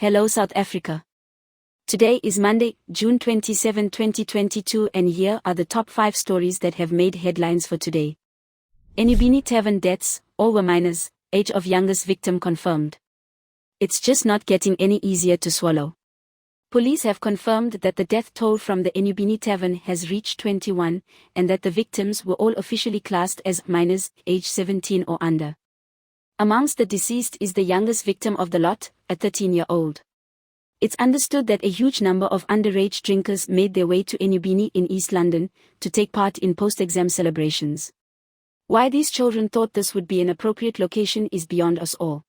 Hello South Africa. Today is Monday, June 27, 2022, and here are the top 5 stories that have made headlines for today. Enyobeni tavern deaths, all were minors, age of youngest victim confirmed. It's just not getting any easier to swallow. Police have confirmed that the death toll from the Enyobeni tavern has reached 21, and that the victims were all officially classed as minors, age 17 or under. Amongst the deceased is the youngest victim of the lot, a 13-year-old. It's understood that a huge number of underage drinkers made their way to Enyobeni in East London to take part in post-exam celebrations. Why these children thought this would be an appropriate location is beyond us all.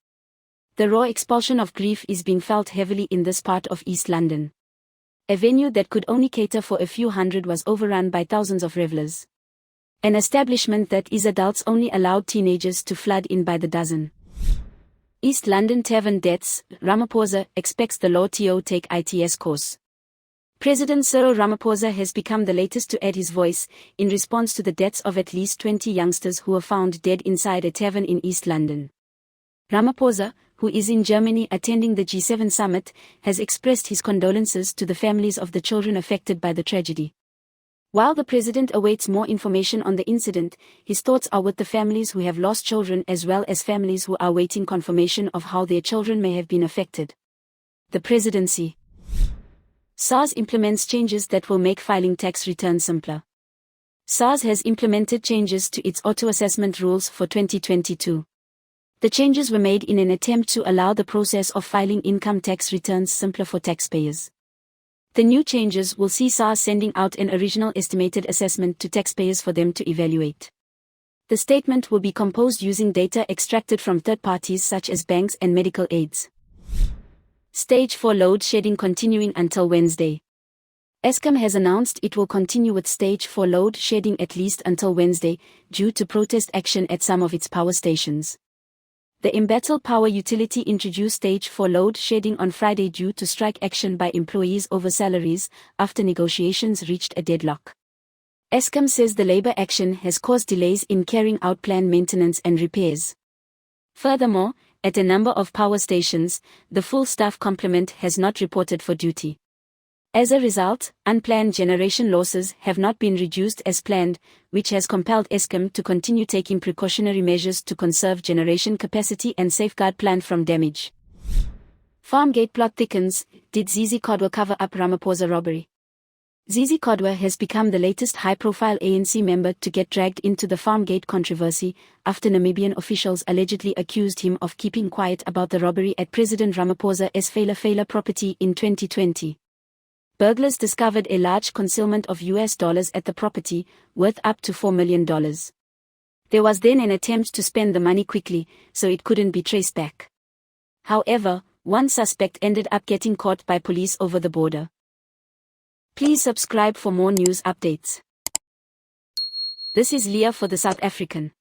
The raw expulsion of grief is being felt heavily in this part of East London. A venue that could only cater for a few hundred was overrun by thousands of revelers. An establishment that is adults only allowed teenagers to flood in by the dozen. East London tavern deaths, Ramaphosa expects the law to take ITS course. President Cyril Ramaphosa has become the latest to add his voice, in response to the deaths of at least 20 youngsters who were found dead inside a tavern in East London. Ramaphosa, who is in Germany attending the G7 summit, has expressed his condolences to the families of the children affected by the tragedy. While the president awaits more information on the incident, his thoughts are with the families who have lost children as well as families who are waiting confirmation of how their children may have been affected. The presidency. SARS implements changes that will make filing tax returns simpler. SARS has implemented changes to its auto-assessment rules for 2022. The changes were made in an attempt to allow the process of filing income tax returns simpler for taxpayers. The new changes will see SARS sending out an original estimated assessment to taxpayers for them to evaluate. The statement will be composed using data extracted from third parties such as banks and medical aids. Stage 4 load shedding continuing until Wednesday. Eskom has announced it will continue with Stage 4 load shedding at least until Wednesday, due to protest action at some of its power stations. The embattled power utility introduced Stage 4 load shedding on Friday due to strike action by employees over salaries, after negotiations reached a deadlock. Eskom says the labor action has caused delays in carrying out planned maintenance and repairs. Furthermore, at a number of power stations, the full staff complement has not reported for duty. As a result, unplanned generation losses have not been reduced as planned, which has compelled Eskom to continue taking precautionary measures to conserve generation capacity and safeguard plant from damage. Farmgate plot thickens, did Zizi Kodwa cover up Ramaphosa robbery? Zizi Kodwa has become the latest high-profile ANC member to get dragged into the Farmgate controversy, after Namibian officials allegedly accused him of keeping quiet about the robbery at President Ramaphosa's Fela property in 2020. Burglars discovered a large concealment of US dollars at the property, worth up to $4 million. There was then an attempt to spend the money quickly, so it couldn't be traced back. However, one suspect ended up getting caught by police over the border. Please subscribe for more news updates. This is Leah for the South African.